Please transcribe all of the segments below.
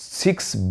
6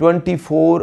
24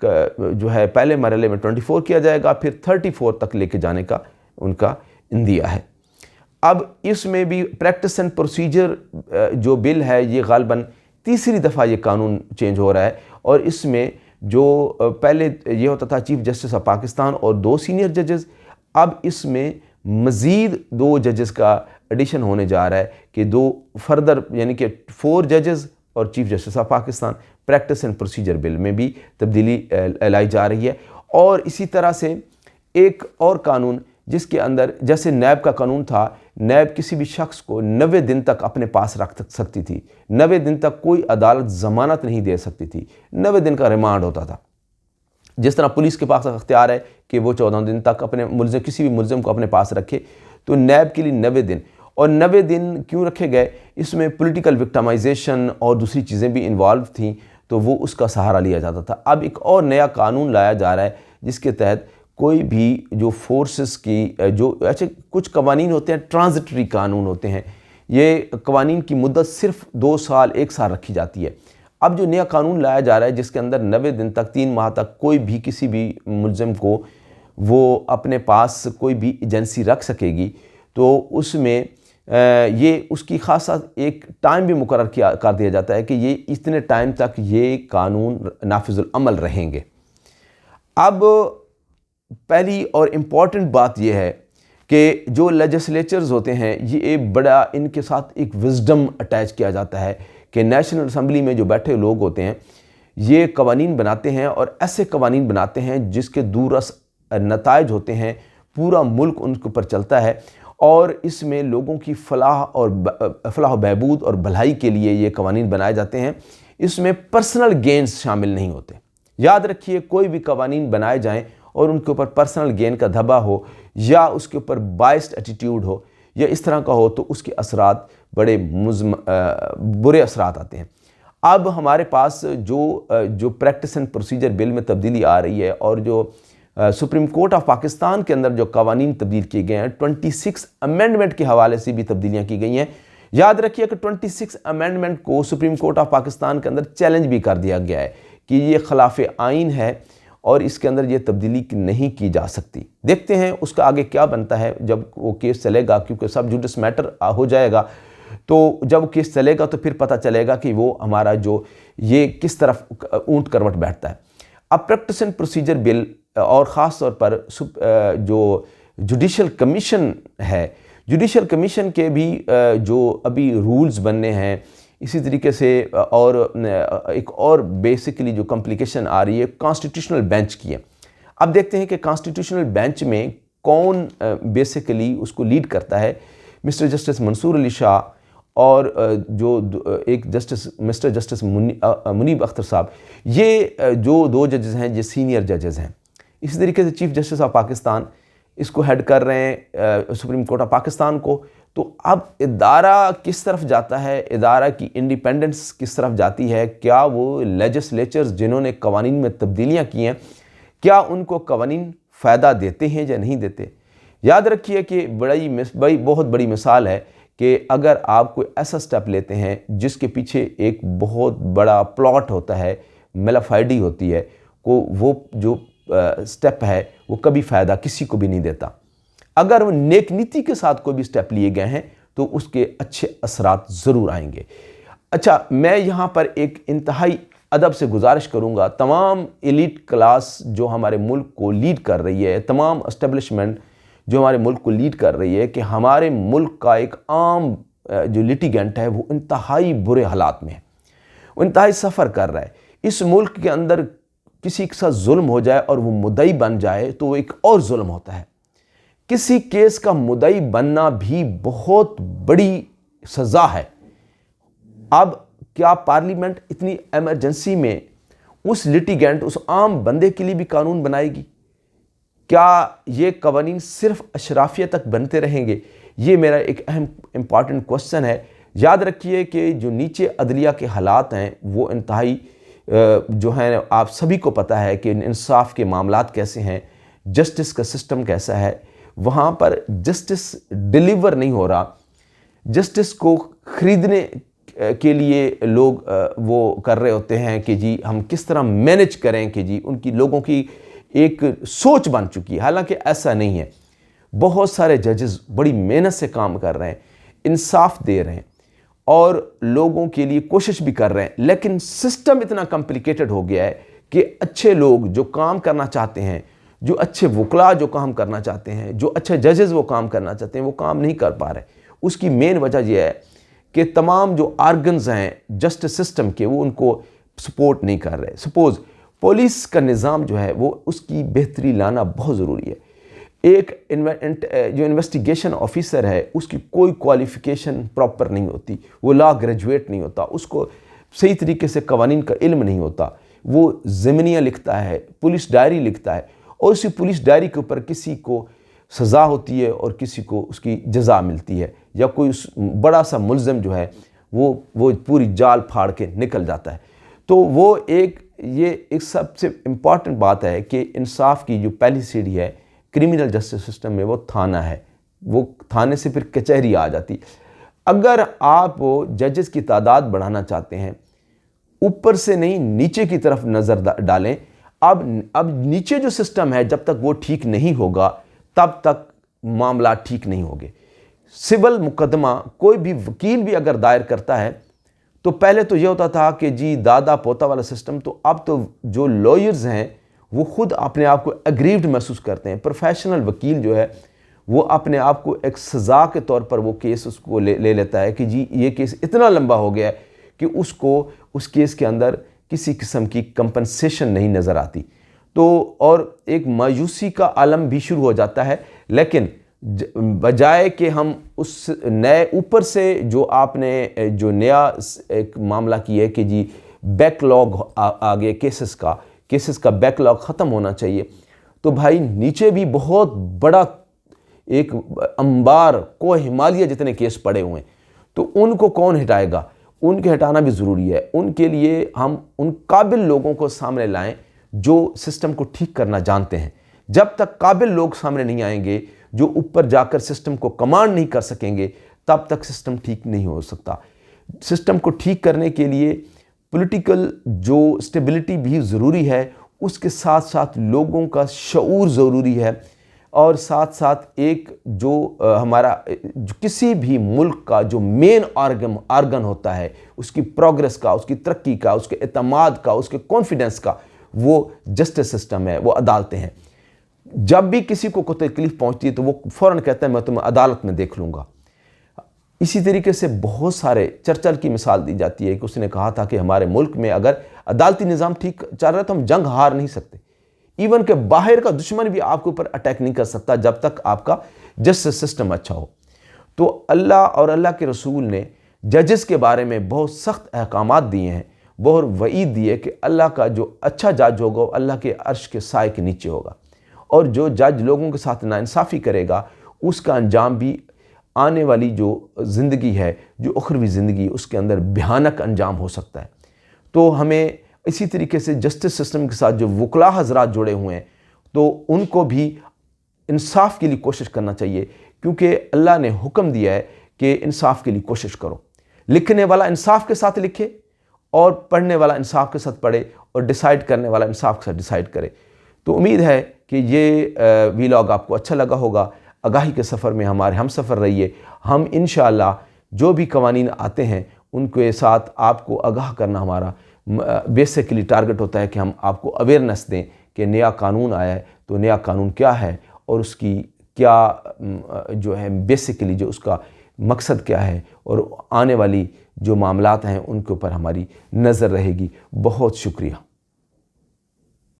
جو ہے پہلے مرحلے میں 24 کیا جائے گا، پھر 34 تک لے کے جانے کا ان کا اندیا ہے۔ اب اس میں بھی پریکٹس اینڈ پروسیجر جو بل ہے یہ غالباً تیسری دفعہ یہ قانون چینج ہو رہا ہے، اور اس میں جو پہلے یہ ہوتا تھا چیف جسٹس آف پاکستان اور 2 سینئر ججز، اب اس میں مزید 2 ججز کا ایڈیشن ہونے جا رہا ہے کہ 2 فردر یعنی کہ 4 ججز اور chief justice of Pakistan. Practice and procedure bill میں بھی تبدیلی لائی جا رہی ہے، اور اسی طرح سے ایک اور قانون جس کے اندر جیسے نیب کا قانون تھا، نیب کسی بھی شخص کو 90 دن تک اپنے پاس رکھ سکتی تھی، 90 دن تک کوئی عدالت ضمانت نہیں دے سکتی تھی، 90 دن کا ریمانڈ ہوتا تھا۔ جس طرح پولیس کے پاس اختیار ہے کہ وہ 14 دن تک اپنے کسی بھی ملزم کو اپنے پاس رکھے، تو نیب کے لیے 90 دن۔ اور 90 دن کیوں رکھے گئے؟ اس میں پولیٹیکل وکٹمائزیشن اور دوسری چیزیں بھی انوالو تھیں، تو وہ اس کا سہارا لیا جاتا تھا۔ اب ایک اور نیا قانون لایا جا رہا ہے جس کے تحت کوئی بھی جو فورسز کی جو اچھا کچھ قوانین ہوتے ہیں ٹرانزٹری قانون ہوتے ہیں، یہ قوانین کی مدت صرف 2 سال 1 سال رکھی جاتی ہے۔ اب جو نیا قانون لایا جا رہا ہے جس کے اندر 90 دن تک 3 ماہ تک کوئی بھی کسی بھی ملزم کو وہ اپنے پاس کوئی بھی ایجنسی رکھ سکے گی، تو اس میں یہ اس کی خاصا ایک ٹائم بھی مقرر کر دیا جاتا ہے کہ یہ اتنے ٹائم تک یہ قانون نافذ العمل رہیں گے۔ اب پہلی اور امپورٹنٹ بات یہ ہے کہ جو لیجسلیچرز ہوتے ہیں یہ بڑا ان کے ساتھ ایک وزڈم اٹیچ کیا جاتا ہے کہ نیشنل اسمبلی میں جو بیٹھے لوگ ہوتے ہیں یہ قوانین بناتے ہیں، اور ایسے قوانین بناتے ہیں جس کے دورس نتائج ہوتے ہیں، پورا ملک ان کے اوپر چلتا ہے، اور اس میں لوگوں کی فلاح و بہبود اور بھلائی کے لیے یہ قوانین بنائے جاتے ہیں۔ اس میں پرسنل گینز شامل نہیں ہوتے۔ یاد رکھیے کوئی بھی قوانین بنائے جائیں اور ان کے اوپر پرسنل گین کا دھبا ہو یا اس کے اوپر بائسڈ ایٹیٹیوڈ ہو یا اس طرح کا ہو تو اس کے اثرات بڑے برے اثرات آتے ہیں۔ اب ہمارے پاس جو پریکٹس اینڈ پروسیجر بل میں تبدیلی آ رہی ہے، اور جو سپریم کورٹ آف پاکستان کے اندر جو قوانین تبدیل کیے گئے ہیں، 26 امینڈمنٹ کے حوالے سے بھی تبدیلیاں کی گئی ہیں۔ یاد رکھیے کہ 26 امینڈمنٹ کو سپریم کورٹ آف پاکستان کے اندر چیلنج بھی کر دیا گیا ہے کہ یہ خلاف آئین ہے اور اس کے اندر یہ تبدیلی نہیں کی جا سکتی۔ دیکھتے ہیں اس کا آگے کیا بنتا ہے جب وہ کیس چلے گا، کیونکہ سب جوڈس میٹر ہو جائے گا، تو جب وہ کیس چلے گا تو پھر پتہ چلے گا کہ وہ ہمارا جو یہ کس طرف اونٹ کروٹ بیٹھتا ہے۔ اب پریکٹس اینڈ پروسیجر بل اور خاص طور پر جو جوڈیشل کمیشن ہے، جوڈیشل کمیشن کے بھی جو ابھی رولز بننے ہیں، اسی طریقے سے اور ایک اور بیسیکلی جو کمپلیکیشن آ رہی ہے کانسٹیٹیوشنل بینچ کی ہے۔ اب دیکھتے ہیں کہ کانسٹیٹیوشنل بینچ میں کون بیسیکلی اس کو لیڈ کرتا ہے۔ مسٹر جسٹس منصور علی شاہ اور جو ایک مسٹر جسٹس منیب اختر صاحب، یہ جو 2 ججز ہیں یہ سینئر ججز ہیں۔ اسی طریقے سے چیف جسٹس آف پاکستان اس کو ہیڈ کر رہے ہیں سپریم کورٹ آف پاکستان کو۔ تو اب ادارہ کس طرف جاتا ہے، ادارہ کی انڈیپینڈنس کس طرف جاتی ہے، کیا وہ لیجسلیچرز جنہوں نے قوانین میں تبدیلیاں کی ہیں کیا ان کو قوانین فائدہ دیتے ہیں یا نہیں دیتے؟ یاد رکھیے کہ بہت بڑی مثال ہے کہ اگر آپ کوئی ایسا سٹیپ لیتے ہیں جس کے پیچھے ایک بہت بڑا پلاٹ ہوتا ہے، ملافائڈی ہوتی ہے، وہ جو سٹیپ ہے وہ کبھی فائدہ کسی کو بھی نہیں دیتا۔ اگر وہ نیک نیتی کے ساتھ کوئی بھی سٹیپ لیے گئے ہیں تو اس کے اچھے اثرات ضرور آئیں گے۔ اچھا، میں یہاں پر ایک انتہائی ادب سے گزارش کروں گا تمام ایلیٹ کلاس جو ہمارے ملک کو لیڈ کر رہی ہے، تمام اسٹیبلشمنٹ جو ہمارے ملک کو لیڈ کر رہی ہے، کہ ہمارے ملک کا ایک عام جو لیٹیگنٹ ہے وہ انتہائی برے حالات میں ہے، وہ انتہائی سفر کر رہا ہے۔ اس ملک کے اندر کسی کے ساتھ ظلم ہو جائے اور وہ مدعی بن جائے تو وہ ایک اور ظلم ہوتا ہے۔ کسی کیس کا مدعی بننا بھی بہت بڑی سزا ہے۔ اب کیا پارلیمنٹ اتنی ایمرجنسی میں اس لیٹیگنٹ، اس عام بندے کے لیے بھی قانون بنائے گی؟ کیا یہ قوانین صرف اشرافیہ تک بنتے رہیں گے؟ یہ میرا ایک اہم امپارٹنٹ کوسچن ہے۔ یاد رکھیے کہ جو نیچے عدلیہ کے حالات ہیں وہ انتہائی جو ہیں، آپ سبھی کو پتہ ہے کہ انصاف کے معاملات کیسے ہیں، جسٹس کا سسٹم کیسا ہے، وہاں پر جسٹس ڈیلیور نہیں ہو رہا۔ جسٹس کو خریدنے کے لیے لوگ وہ کر رہے ہوتے ہیں کہ جی ہم کس طرح مینج کریں کہ جی ان کی لوگوں کی ایک سوچ بن چکی ہے، حالانکہ ایسا نہیں ہے۔ بہت سارے ججز بڑی محنت سے کام کر رہے ہیں، انصاف دے رہے ہیں اور لوگوں کے لیے کوشش بھی کر رہے ہیں، لیکن سسٹم اتنا کمپلیکیٹڈ ہو گیا ہے کہ اچھے لوگ جو کام کرنا چاہتے ہیں، جو اچھے وکلاء جو کام کرنا چاہتے ہیں، جو اچھے ججز وہ کام کرنا چاہتے ہیں، وہ کام نہیں کر پا رہے۔ اس کی مین وجہ یہ ہے کہ تمام جو آرگنز ہیں جسٹس سسٹم کے، وہ ان کو سپورٹ نہیں کر رہے۔ سپوز پولیس کا نظام جو ہے وہ اس کی بہتری لانا بہت ضروری ہے۔ ایک جو انویسٹیگیشن آفیسر ہے اس کی کوئی کوالیفیکیشن پراپر نہیں ہوتی، وہ لا گریجویٹ نہیں ہوتا، اس کو صحیح طریقے سے قوانین کا علم نہیں ہوتا، وہ ضمنیہ لکھتا ہے، پولیس ڈائری لکھتا ہے، اور اسی پولیس ڈائری کے اوپر کسی کو سزا ہوتی ہے اور کسی کو اس کی جزا ملتی ہے، یا کوئی بڑا سا ملزم جو ہے وہ پوری جال پھاڑ کے نکل جاتا ہے۔ تو وہ یہ ایک سب سے امپورٹنٹ بات ہے کہ انصاف کی جو پہلی سیڑھی ہے کرمنل جسٹس سسٹم میں، وہ تھانہ ہے۔ وہ تھانے سے پھر کچہری آ جاتی۔ اگر آپ ججز کی تعداد بڑھانا چاہتے ہیں، اوپر سے نہیں نیچے کی طرف نظر ڈالیں۔ اب نیچے جو سسٹم ہے جب تک وہ ٹھیک نہیں ہوگا تب تک معاملات ٹھیک نہیں ہوگے۔ سول مقدمہ کوئی بھی وکیل بھی اگر دائر کرتا ہے تو پہلے تو یہ ہوتا تھا کہ جی دادا پوتا والا سسٹم، تو اب تو جو لائرز ہیں وہ خود اپنے آپ کو اگریوڈ محسوس کرتے ہیں۔ پروفیشنل وکیل جو ہے وہ اپنے آپ کو ایک سزا کے طور پر وہ کیس اس کو لے لیتا ہے کہ جی یہ کیس اتنا لمبا ہو گیا ہے کہ اس کو اس کیس کے اندر کسی قسم کی کمپنسیشن نہیں نظر آتی، تو اور ایک مایوسی کا عالم بھی شروع ہو جاتا ہے۔ لیکن بجائے کہ ہم اس نئے اوپر سے جو آپ نے جو نیا ایک معاملہ کی ہے کہ جی بیک لاگ آگے کیسز کا بیک لاگ ختم ہونا چاہیے، تو بھائی نیچے بھی بہت بڑا ایک انبار کو ہمالیہ جتنے کیس پڑے ہوئے ہیں، تو ان کو کون ہٹائے گا؟ ان کے ہٹانا بھی ضروری ہے۔ ان کے لیے ہم ان قابل لوگوں کو سامنے لائیں جو سسٹم کو ٹھیک کرنا جانتے ہیں۔ جب تک قابل لوگ سامنے نہیں آئیں گے جو اوپر جا کر سسٹم کو کمانڈ نہیں کر سکیں گے، تب تک سسٹم ٹھیک نہیں ہو سکتا۔ سسٹم کو ٹھیک کرنے کے لیے پولیٹیکل جو اسٹیبلٹی بھی ضروری ہے، اس کے ساتھ ساتھ لوگوں کا شعور ضروری ہے، اور ساتھ ساتھ ایک جو ہمارا کسی بھی ملک کا جو مین آرگن ہوتا ہے، اس کی پروگریس کا، اس کی ترقی کا، اس کے اعتماد کا، اس کے کانفیڈنس کا، وہ جسٹس سسٹم ہے، وہ عدالتیں ہیں۔ جب بھی کسی کو کوئی تکلیف پہنچتی ہے تو وہ فوراً کہتا ہے میں تمہیں عدالت میں دیکھ لوں گا۔ اسی طریقے سے بہت سارے چرچل کی مثال دی جاتی ہے کہ اس نے کہا تھا کہ ہمارے ملک میں اگر عدالتی نظام ٹھیک چل رہا ہے تو ہم جنگ ہار نہیں سکتے، ایون کہ باہر کا دشمن بھی آپ کے اوپر اٹیک نہیں کر سکتا جب تک آپ کا جسٹس سسٹم اچھا ہو۔ تو اللہ اور اللہ کے رسول نے ججز کے بارے میں بہت سخت احکامات دیے ہیں، بہت وعید دی ہے کہ اللہ کا جو اچھا جج ہوگا وہ اللہ کے عرش کے سائے کے نیچے ہوگا، اور جو جج لوگوں کے ساتھ ناانصافی کرے گا اس کا انجام بھی آنے والی جو زندگی ہے، جو اخروی زندگی، اس کے اندر بھیانک انجام ہو سکتا ہے۔ تو ہمیں اسی طریقے سے جسٹس سسٹم کے ساتھ جو وکلاء حضرات جڑے ہوئے ہیں تو ان کو بھی انصاف کے لیے کوشش کرنا چاہیے، کیونکہ اللہ نے حکم دیا ہے کہ انصاف کے لیے کوشش کرو۔ لکھنے والا انصاف کے ساتھ لکھے اور پڑھنے والا انصاف کے ساتھ پڑھے، اور ڈیسائیڈ کرنے والا انصاف کے ساتھ ڈیسائیڈ کرے۔ تو امید ہے کہ یہ ویلاگ آپ کو اچھا لگا ہوگا۔ آگاہی کے سفر میں ہمارے ہم سفر رہیے۔ ہم انشاءاللہ جو بھی قوانین آتے ہیں ان کے ساتھ آپ کو آگاہ کرنا ہمارا بیسیکلی ٹارگٹ ہوتا ہے کہ ہم آپ کو اویئرنیس دیں کہ نیا قانون آیا ہے تو نیا قانون کیا ہے، اور اس کی کیا جو ہے بیسیکلی جو اس کا مقصد کیا ہے، اور آنے والی جو معاملات ہیں ان کے اوپر ہماری نظر رہے گی۔ بہت شکریہ۔